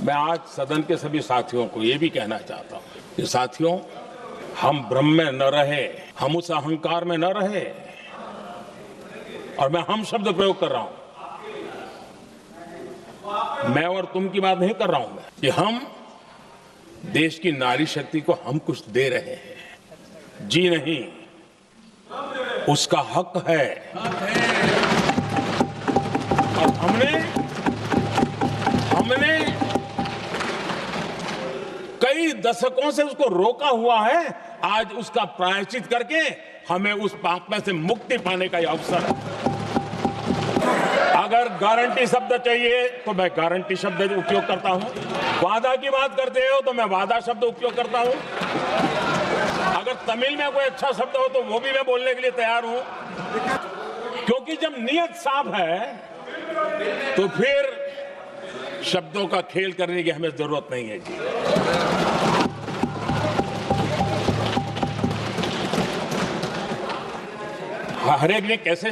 मैं आज सदन के सभी साथियों को ये भी कहना चाहता हूं कि साथियों, हम भ्रम में न रहे, हम उस अहंकार में न रहे। और मैं हम शब्द प्रयोग कर रहा हूं, मैं और तुम की बात नहीं कर रहा हूं मैं, कि हम देश की नारी शक्ति को हम कुछ दे रहे हैं। जी नहीं, उसका हक है। और हमने कई दशकों से उसको रोका हुआ है। आज उसका प्रायश्चित करके हमें उस पाप में से मुक्ति पाने का यह अवसर है। अगर गारंटी शब्द चाहिए तो मैं गारंटी शब्द उपयोग करता हूं। वादा की बात करते हो तो मैं वादा शब्द उपयोग करता हूं। अगर तमिल में कोई अच्छा शब्द हो तो वो भी मैं बोलने के लिए तैयार हूं, क्योंकि जब नियत साफ है तो फिर शब्दों का खेल करने की हमें जरूरत नहीं है जी। हर एक ने कैसे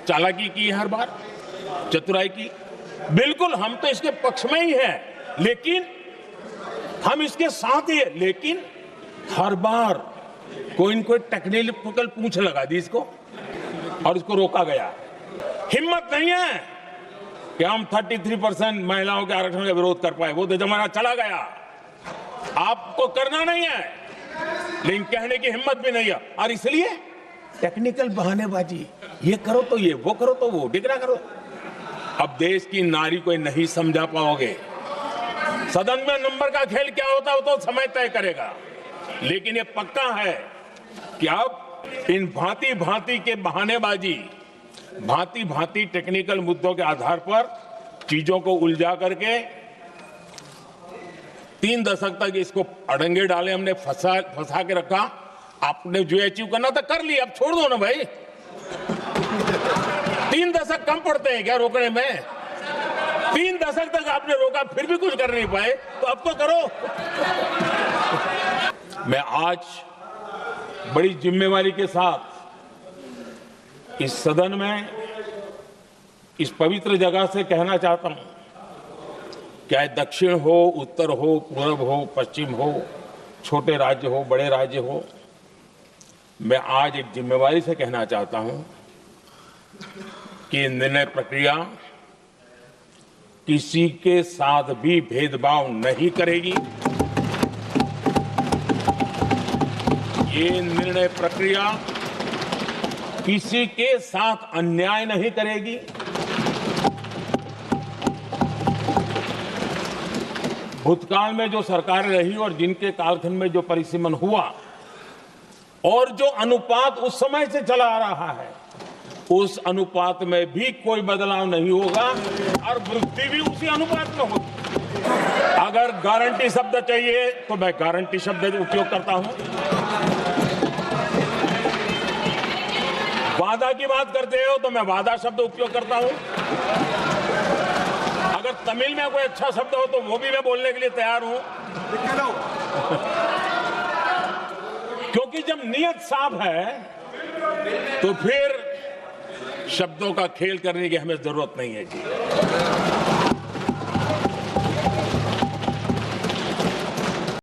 चालाकी की है, हर बार चतुराई की। बिल्कुल हम तो इसके पक्ष में ही हैं, लेकिन हम इसके साथ ही है। लेकिन हर बार कोई न कोई टेक्निकल पूंछ लगा दी इसको और इसको रोका गया। हिम्मत नहीं है कि हम 33% महिलाओं के आरक्षण का विरोध कर पाए। वो तो जमाना चला गया, आपको करना नहीं है, लेकिन कहने की हिम्मत भी नहीं है। और इसलिए टेक्निकल बहानेबाजी, ये करो तो ये, वो करो तो वो, डिगरा करो। अब देश की नारी को नहीं समझा पाओगे। सदन में नंबर का खेल क्या होता है वो तो समय तय करेगा, लेकिन ये पक्का है कि अब इन भांति भांति के बहानेबाजी, भांति भांति टेक्निकल मुद्दों के आधार पर चीजों को उलझा करके 3 दशक तक इसको अड़ंगे डाले, हमने फंसा के रखा। आपने जो अचीव करना था कर लिया, अब छोड़ दो ना भाई। 3 दशक कम पड़ते हैं क्या रोकने में? 3 दशक तक आपने रोका, फिर भी कुछ कर नहीं पाए, तो अब तो करो। मैं आज बड़ी जिम्मेवारी के साथ इस सदन में, इस पवित्र जगह से कहना चाहता हूं, चाहे दक्षिण हो, उत्तर हो, पूर्व हो, पश्चिम हो, छोटे राज्य हो, बड़े राज्य हो, मैं आज एक जिम्मेवारी से कहना चाहता हूं कि निर्णय प्रक्रिया किसी के साथ भी भेदभाव नहीं करेगी। ये निर्णय प्रक्रिया किसी के साथ अन्याय नहीं करेगी। भूतकाल में जो सरकारें रही और जिनके कालखंड में जो परिसीमन हुआ और जो अनुपात उस समय से चला आ रहा है, उस अनुपात में भी कोई बदलाव नहीं होगा और वृद्धि भी उसी अनुपात में होगी। अगर गारंटी शब्द चाहिए तो मैं गारंटी शब्द उपयोग करता हूं। वादा की बात करते हो तो मैं वादा शब्द उपयोग करता हूं। अगर तमिल में कोई अच्छा शब्द हो तो वो भी मैं बोलने के लिए तैयार हूं, क्योंकि जब नियत साफ है तो फिर शब्दों का खेल करने की हमें जरूरत नहीं है जी।